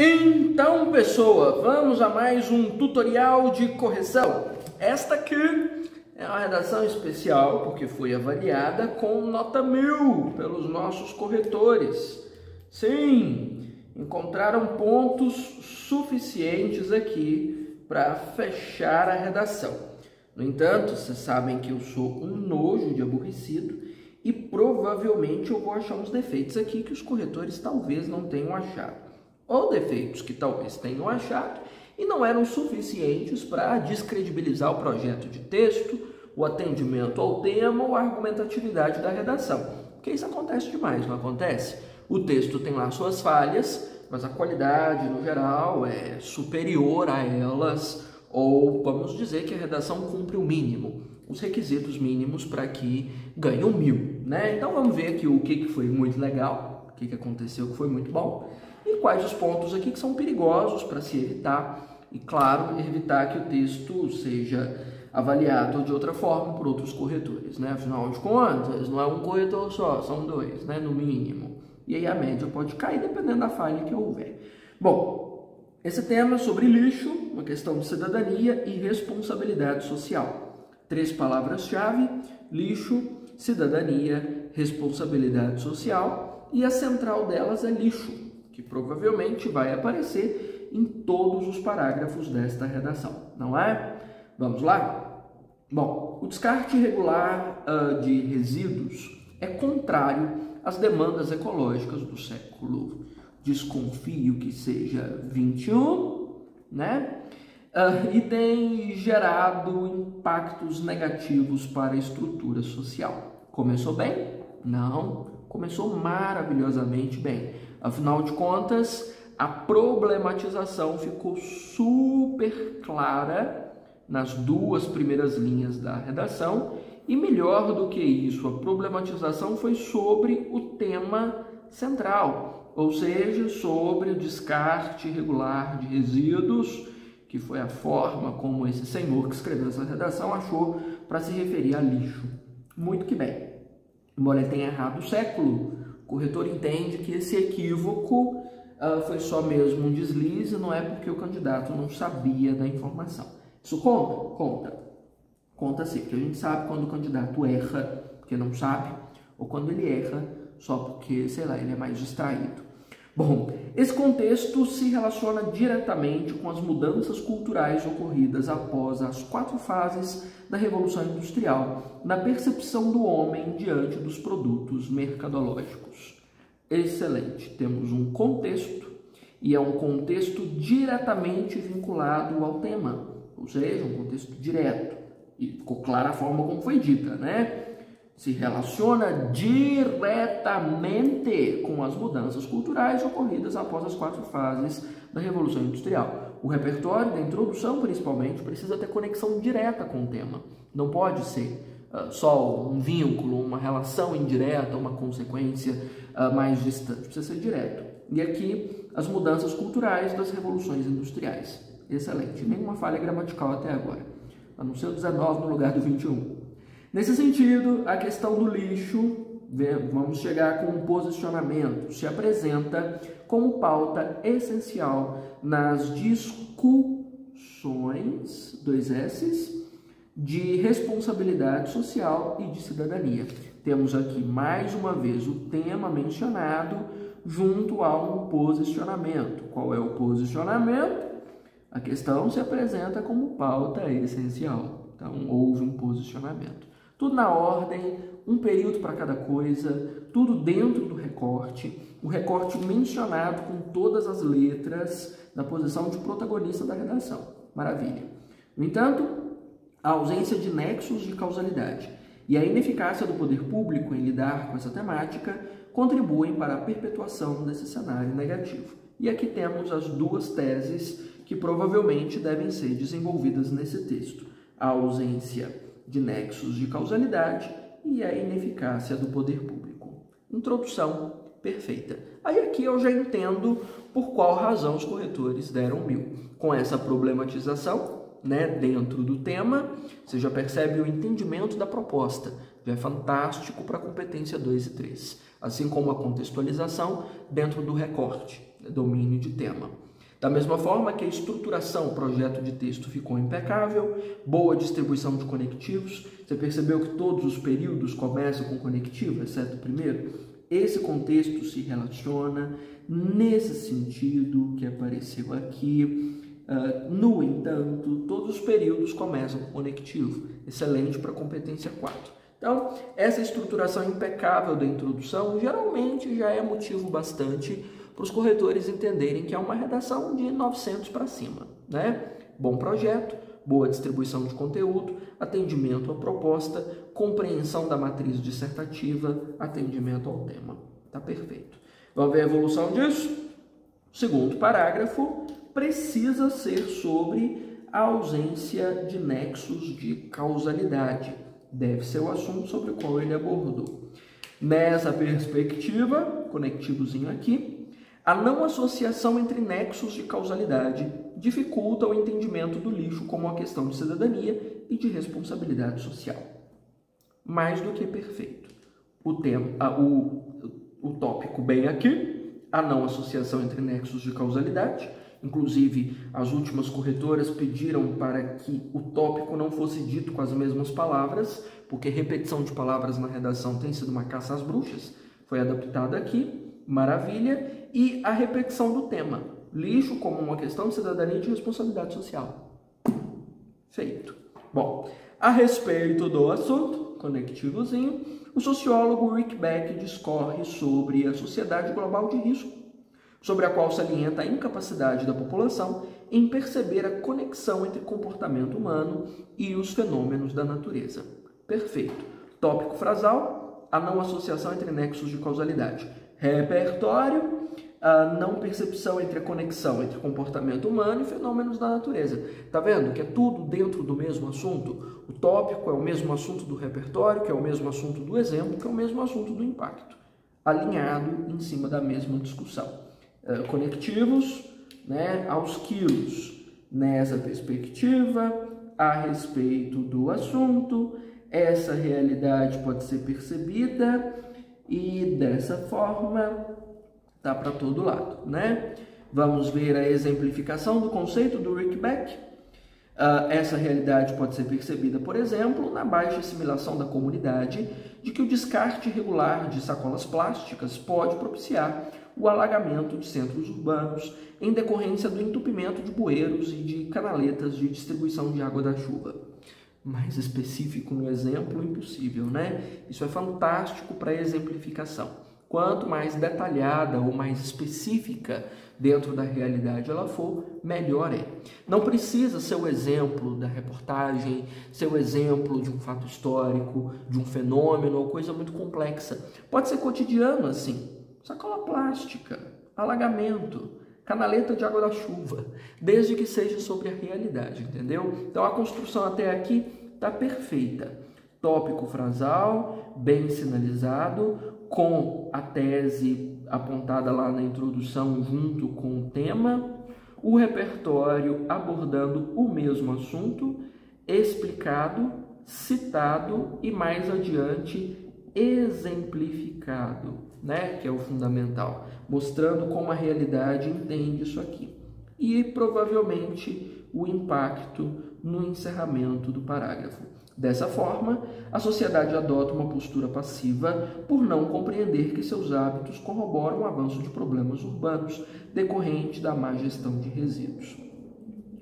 Então, pessoa, vamos a mais um tutorial de correção. Esta aqui é uma redação especial porque foi avaliada com nota 1000 pelos nossos corretores. Sim, encontraram pontos suficientes aqui para fechar a redação. No entanto, vocês sabem que eu sou um nojo de aborrecido e provavelmente eu vou achar uns defeitos aqui que os corretores talvez não tenham achado. Ou defeitos que talvez tenham achado e não eram suficientes para descredibilizar o projeto de texto, o atendimento ao tema ou a argumentatividade da redação. Porque isso acontece demais, não acontece? O texto tem lá suas falhas, mas a qualidade, no geral, é superior a elas, ou vamos dizer que a redação cumpre o mínimo, os requisitos mínimos para que ganhe 1000, né? Então vamos ver aqui o que foi muito legal, o que aconteceu que foi muito bom, e quais os pontos aqui que são perigosos para se evitar, e claro, evitar que o texto seja avaliado de outra forma por outros corretores, né? Afinal de contas, não é um corretor só, são dois, né? No mínimo. E aí a média pode cair dependendo da falha que houver. Bom, esse tema é sobre lixo, uma questão de cidadania e responsabilidade social. 3 palavras-chave: lixo, cidadania, responsabilidade social, e a central delas é lixo, que provavelmente vai aparecer em todos os parágrafos desta redação, não é? Vamos lá? Bom, o descarte irregular de resíduos é contrário às demandas ecológicas do século, desconfio que seja 21, né? E tem gerado impactos negativos para a estrutura social. Começou bem? Não, começou maravilhosamente bem. Afinal de contas, a problematização ficou super clara nas 2 primeiras linhas da redação, e melhor do que isso, a problematização foi sobre o tema central, ou seja, sobre o descarte irregular de resíduos, que foi a forma como esse senhor que escreveu essa redação achou para se referir a lixo. Muito que bem. Embora ele tenha errado o século, o corretor entende que esse equívoco foi só mesmo um deslize, não é porque o candidato não sabia da informação. Isso conta? Conta. Conta sim, porque a gente sabe quando o candidato erra porque não sabe, ou quando ele erra só porque, sei lá, ele é mais distraído. Bom, esse contexto se relaciona diretamente com as mudanças culturais ocorridas após as 4 fases da Revolução Industrial, na percepção do homem diante dos produtos mercadológicos. Excelente, temos um contexto, e é um contexto diretamente vinculado ao tema, ou seja, um contexto direto, e ficou clara a forma como foi dita, né? Se relaciona diretamente com as mudanças culturais ocorridas após as 4 fases da Revolução Industrial. O repertório da introdução, principalmente, precisa ter conexão direta com o tema. Não pode ser só um vínculo, uma relação indireta, uma consequência mais distante. Precisa ser direto. E aqui, as mudanças culturais das revoluções industriais. Excelente. Nenhuma falha gramatical até agora. A não ser o 19 no lugar do 21. Nesse sentido, a questão do lixo, vamos chegar com um posicionamento, se apresenta como pauta essencial nas discussões, 2 S's, de responsabilidade social e de cidadania. Temos aqui mais uma vez o tema mencionado junto a um posicionamento. Qual é o posicionamento? A questão se apresenta como pauta essencial. Então, houve um posicionamento. Tudo na ordem, um período para cada coisa, tudo dentro do recorte, o recorte mencionado com todas as letras na posição de protagonista da redação. Maravilha. No entanto, a ausência de nexos de causalidade e a ineficácia do poder público em lidar com essa temática contribuem para a perpetuação desse cenário negativo. E aqui temos as 2 teses que provavelmente devem ser desenvolvidas nesse texto: a ausência de nexos de causalidade e a ineficácia do poder público. Introdução perfeita. Aí aqui eu já entendo por qual razão os corretores deram 1000. Com essa problematização, né, dentro do tema, você já percebe o entendimento da proposta. Já é fantástico para a competência 2 e 3. Assim como a contextualização dentro do recorte, domínio de tema. Da mesma forma que a estruturação, o projeto de texto ficou impecável, boa distribuição de conectivos. Você percebeu que todos os períodos começam com conectivo, exceto o primeiro? Esse contexto se relaciona nesse sentido que apareceu aqui. No entanto, todos os períodos começam com conectivo. Excelente para a competência 4. Então, essa estruturação impecável da introdução geralmente já é motivo bastante para os corretores entenderem que é uma redação de 900 para cima, né? Bom projeto, boa distribuição de conteúdo, atendimento à proposta, compreensão da matriz dissertativa, atendimento ao tema. Tá perfeito. Vamos ver a evolução disso? O segundo parágrafo precisa ser sobre a ausência de nexos de causalidade. Deve ser o assunto sobre o qual ele abordou. Nessa perspectiva, conectivozinho aqui, a não associação entre nexos de causalidade dificulta o entendimento do lixo como uma questão de cidadania e de responsabilidade social. Mais do que perfeito. O tópico bem aqui, a não associação entre nexos de causalidade. Inclusive, as últimas corretoras pediram para que o tópico não fosse dito com as mesmas palavras, porque repetição de palavras na redação tem sido uma caça às bruxas. Foi adaptado aqui, maravilha. E a repetição do tema, lixo como uma questão de cidadania e de responsabilidade social. Feito. Bom, a respeito do assunto, conectivozinho, o sociólogo Rick Beck discorre sobre a sociedade global de risco, sobre a qual salienta a incapacidade da população em perceber a conexão entre comportamento humano e os fenômenos da natureza. Perfeito. Tópico frasal, a não associação entre nexos de causalidade. Repertório, a não percepção entre a conexão entre comportamento humano e fenômenos da natureza. Tá vendo que é tudo dentro do mesmo assunto? O tópico é o mesmo assunto do repertório, que é o mesmo assunto do exemplo, que é o mesmo assunto do impacto, alinhado em cima da mesma discussão. Conectivos, né, aos quilos. Nessa perspectiva, a respeito do assunto, essa realidade pode ser percebida e dessa forma tá para todo lado, né? Vamos ver a exemplificação do conceito do Rick Beck. Essa realidade pode ser percebida, por exemplo, na baixa assimilação da comunidade de que o descarte irregular de sacolas plásticas pode propiciar o alagamento de centros urbanos em decorrência do entupimento de bueiros e de canaletas de distribuição de água da chuva. Mais específico no exemplo, impossível, né? Isso é fantástico para exemplificação. Quanto mais detalhada ou mais específica dentro da realidade ela for, melhor é. Não precisa ser o exemplo da reportagem, ser o exemplo de um fato histórico, de um fenômeno ou coisa muito complexa. Pode ser cotidiano assim. Sacola plástica, alagamento, canaleta de água da chuva, desde que seja sobre a realidade, entendeu? Então a construção até aqui está perfeita. Tópico frasal, bem sinalizado, com a tese apontada lá na introdução junto com o tema, o repertório abordando o mesmo assunto, explicado, citado e mais adiante exemplificado, né? Que é o fundamental, mostrando como a realidade entende isso aqui. E provavelmente o impacto no encerramento do parágrafo. Dessa forma, a sociedade adota uma postura passiva por não compreender que seus hábitos corroboram o avanço de problemas urbanos decorrente da má gestão de resíduos.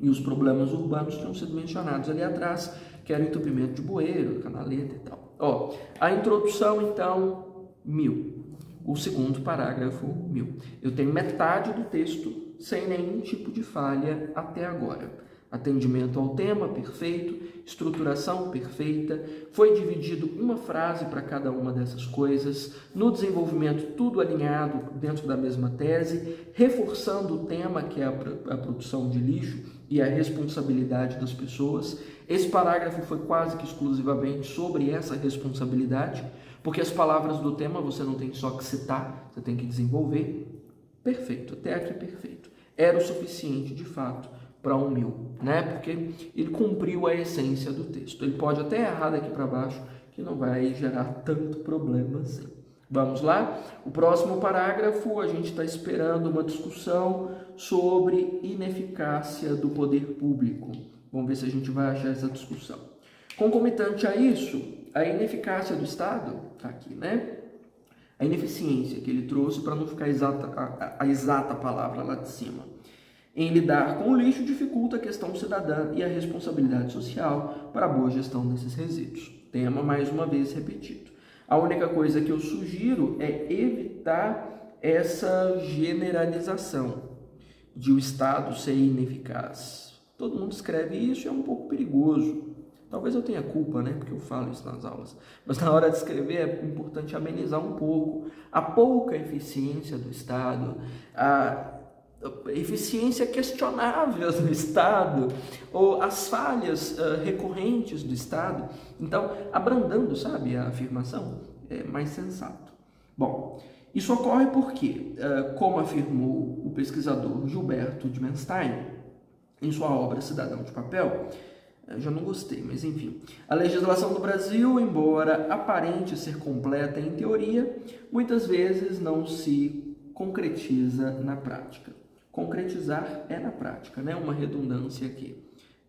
E os problemas urbanos tinham sido mencionados ali atrás, que era o entupimento de bueiro, canaleta e tal. Ó, a introdução, então, 1000. O segundo parágrafo, 1000. Eu tenho metade do texto sem nenhum tipo de falha até agora. Atendimento ao tema, perfeito. Estruturação, perfeita. Foi dividido uma frase para cada uma dessas coisas. No desenvolvimento, tudo alinhado dentro da mesma tese, reforçando o tema, que é a produção de lixo e a responsabilidade das pessoas. Esse parágrafo foi quase que exclusivamente sobre essa responsabilidade, porque as palavras do tema você não tem só que citar, você tem que desenvolver. Perfeito, até aqui perfeito. Era o suficiente, de fato, para 1000, né? Porque ele cumpriu a essência do texto. Ele pode até errar daqui para baixo, que não vai gerar tanto problema assim. Vamos lá? O próximo parágrafo, a gente está esperando uma discussão sobre ineficácia do poder público. Vamos ver se a gente vai achar essa discussão. Concomitante a isso, a ineficácia do Estado, está aqui, né? A ineficiência que ele trouxe para não ficar a exata palavra lá de cima. Em lidar com o lixo dificulta a questão cidadã e a responsabilidade social para a boa gestão desses resíduos. Tema mais uma vez repetido. A única coisa que eu sugiro é evitar essa generalização de o Estado ser ineficaz. Todo mundo escreve isso e é um pouco perigoso. Talvez eu tenha culpa, né? Porque eu falo isso nas aulas. Mas na hora de escrever é importante amenizar um pouco a pouca eficiência do Estado, a eficiência questionável do Estado, ou as falhas recorrentes do Estado. Então, abrandando, sabe, a afirmação, é mais sensato. Bom, isso ocorre porque, como afirmou o pesquisador Gilberto Dimenstein, em sua obra Cidadão de Papel, eu já não gostei, mas enfim. A legislação do Brasil, embora aparente ser completa em teoria, muitas vezes não se concretiza na prática. Concretizar é na prática, né? Uma redundância aqui.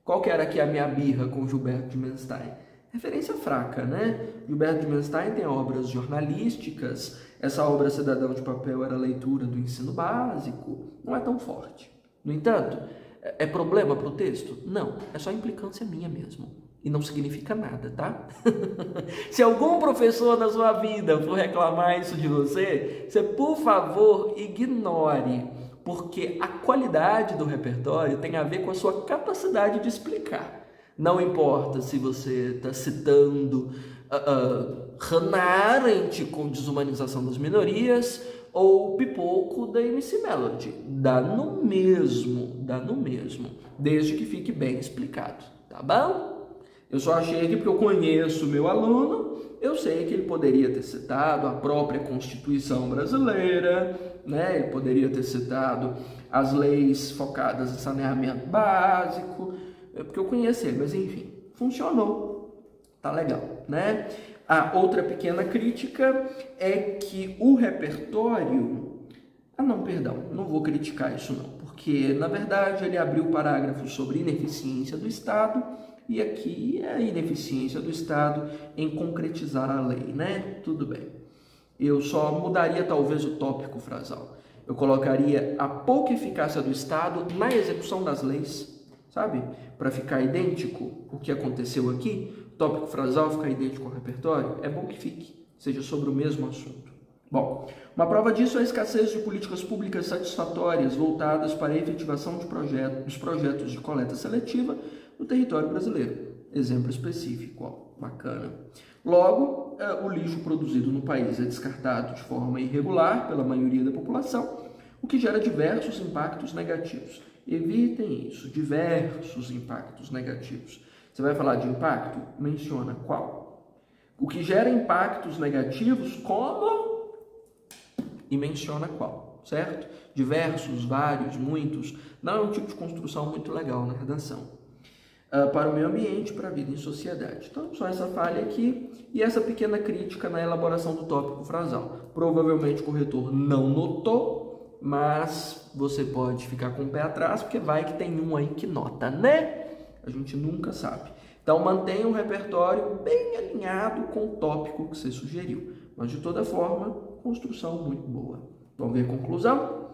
Qual que era aqui a minha birra com Gilberto Dimenstein? Referência fraca, né? Gilberto Dimenstein tem obras jornalísticas, essa obra Cidadão de Papel era leitura do ensino básico, não é tão forte. No entanto, é problema para o texto? Não, é só implicância minha mesmo. E não significa nada, tá? Se algum professor na sua vida for reclamar isso de você, você, por favor, ignore. Porque a qualidade do repertório tem a ver com a sua capacidade de explicar. Não importa se você está citando Hannah Arendt com Desumanização das Minorias ou Pipoco da MC Melody. Dá no mesmo, desde que fique bem explicado, tá bom? Eu só achei que porque eu conheço o meu aluno, eu sei que ele poderia ter citado a própria Constituição brasileira, né? Ele poderia ter citado as leis focadas em saneamento básico, porque eu conheço ele, mas enfim, funcionou, tá legal, né? A outra pequena crítica é que o repertório... não vou criticar isso não, porque na verdade ele abriu parágrafos sobre ineficiência do Estado, e aqui é a ineficiência do Estado em concretizar a lei, né? Tudo bem. Eu só mudaria talvez o tópico frasal. Eu colocaria a pouca eficácia do Estado na execução das leis, sabe? Para ficar idêntico o que aconteceu aqui, o tópico frasal ficar idêntico ao repertório, é bom que fique, seja sobre o mesmo assunto. Bom, uma prova disso é a escassez de políticas públicas satisfatórias voltadas para a efetivação dos projetos de coleta seletiva no território brasileiro. Exemplo específico, ó, bacana. Logo, o lixo produzido no país é descartado de forma irregular pela maioria da população, o que gera diversos impactos negativos. Evitem isso, diversos impactos negativos. Você vai falar de impacto? Menciona qual. O que gera impactos negativos, como? E menciona qual, certo? Diversos, vários, muitos. Não é um tipo de construção muito legal na redação. Para o meio ambiente, para a vida em sociedade. Então, só essa falha aqui e essa pequena crítica na elaboração do tópico frasal. Provavelmente o corretor não notou, mas você pode ficar com o pé atrás, porque vai que tem um aí que nota, né? A gente nunca sabe. Então, mantenha o repertório bem alinhado com o tópico que você sugeriu. Mas, de toda forma, construção muito boa. Vamos ver a conclusão?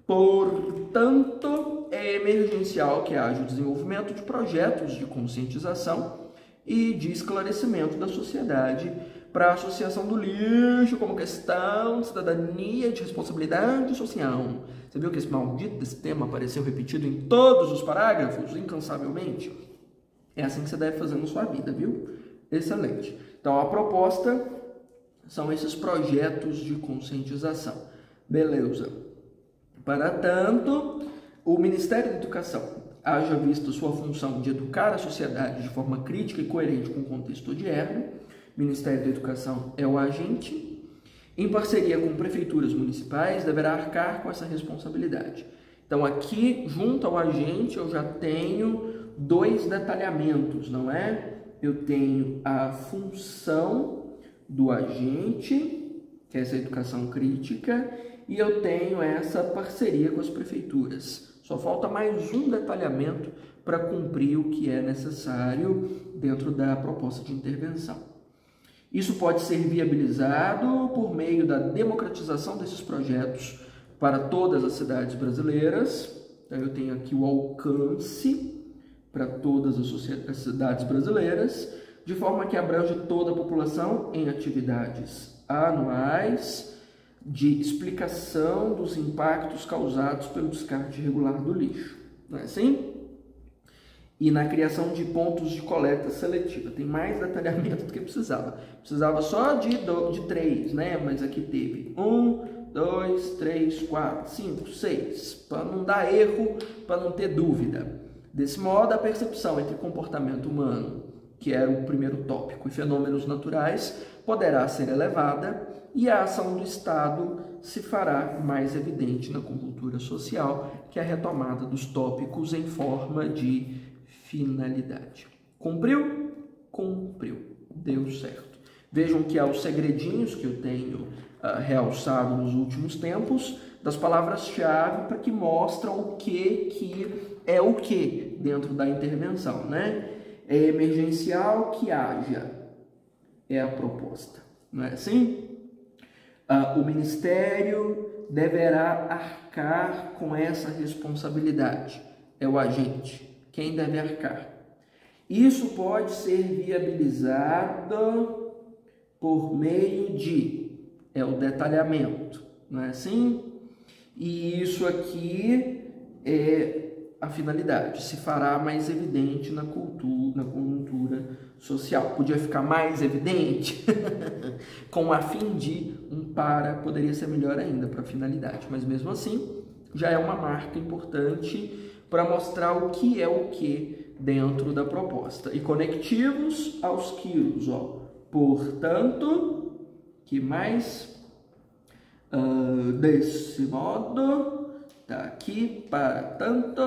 Portanto, é emergencial que haja o desenvolvimento de projetos de conscientização e de esclarecimento da sociedade para a associação do lixo como questão de cidadania e de responsabilidade social. Você viu que esse maldito desse tema apareceu repetido em todos os parágrafos, incansavelmente? É assim que você deve fazer na sua vida, viu? Excelente. Então, a proposta são esses projetos de conscientização. Beleza. Para tanto, o Ministério da Educação, haja visto sua função de educar a sociedade de forma crítica e coerente com o contexto odierno, o Ministério da Educação é o agente, em parceria com prefeituras municipais, deverá arcar com essa responsabilidade. Então, aqui, junto ao agente, eu já tenho dois detalhamentos, não é? Eu tenho a função do agente que é essa educação crítica, e eu tenho essa parceria com as prefeituras. Só falta mais um detalhamento para cumprir o que é necessário dentro da proposta de intervenção. Isso pode ser viabilizado por meio da democratização desses projetos para todas as cidades brasileiras. Então, eu tenho aqui o alcance para todas as cidades brasileiras, de forma que abrange toda a população em atividades anuais de explicação dos impactos causados pelo descarte irregular do lixo. Não é assim? E na criação de pontos de coleta seletiva. Tem mais detalhamento do que precisava. Precisava só de 3, né? Mas aqui teve 1, 2, 3, 4, 5, 6, para não dar erro, para não ter dúvida. Desse modo, a percepção entre comportamento humano, que era o primeiro tópico, e fenômenos naturais, poderá ser elevada e a ação do Estado se fará mais evidente na conjuntura social, que é a retomada dos tópicos em forma de finalidade. Cumpriu? Cumpriu. Deu certo. Vejam que há os segredinhos que eu tenho realçado nos últimos tempos, das palavras-chave para que mostram o que é o que dentro da intervenção, né? É emergencial que haja, é a proposta, não é assim? O Ministério deverá arcar com essa responsabilidade, é o agente, quem deve arcar. Isso pode ser viabilizado por meio é o detalhamento, não é assim? E isso aqui é a finalidade, se fará mais evidente na conjuntura social. Podia ficar mais evidente? Com a fim de, poderia ser melhor ainda para a finalidade, mas mesmo assim já é uma marca importante para mostrar o que é o que dentro da proposta. E conectivos aos quilos, ó. Portanto, que mais? Desse modo, tá aqui para tanto,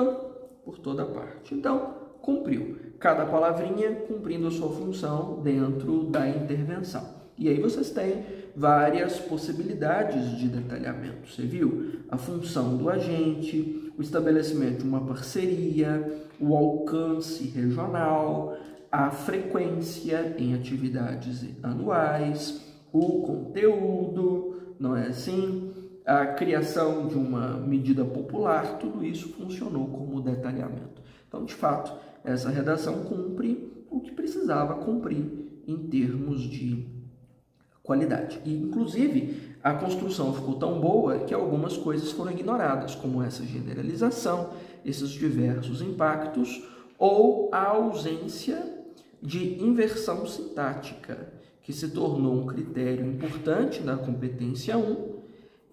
por toda parte. Então, cumpriu. Cada palavrinha cumprindo a sua função dentro da intervenção. E aí vocês têm várias possibilidades de detalhamento. Você viu? A função do agente, o estabelecimento de uma parceria, o alcance regional, a frequência em atividades anuais, o conteúdo, não é assim? A criação de uma medida popular, tudo isso funcionou como detalhamento. Então, de fato, essa redação cumpre o que precisava cumprir em termos de qualidade. E, inclusive, a construção ficou tão boa que algumas coisas foram ignoradas, como essa generalização, esses diversos impactos, ou a ausência de inversão sintática, que se tornou um critério importante na competência 1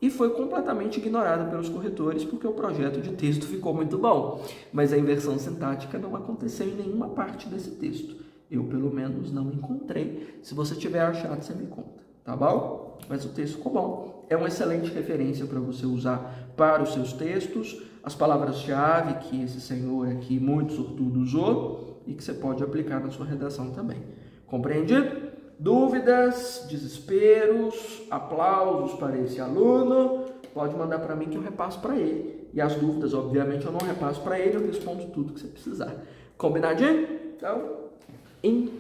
e foi completamente ignorada pelos corretores porque o projeto de texto ficou muito bom, mas a inversão sintática não aconteceu em nenhuma parte desse texto. Eu, pelo menos, não encontrei. Se você tiver achado, você me conta, tá bom? Mas o texto ficou bom. É uma excelente referência para você usar para os seus textos, as palavras-chave que esse senhor aqui, muito sortudo, usou e que você pode aplicar na sua redação também. Compreendido? Dúvidas, desesperos, aplausos para esse aluno, pode mandar para mim que eu repasso para ele. E as dúvidas, obviamente, eu não repasso para ele, eu respondo tudo que você precisar. Combinadinho? Então, em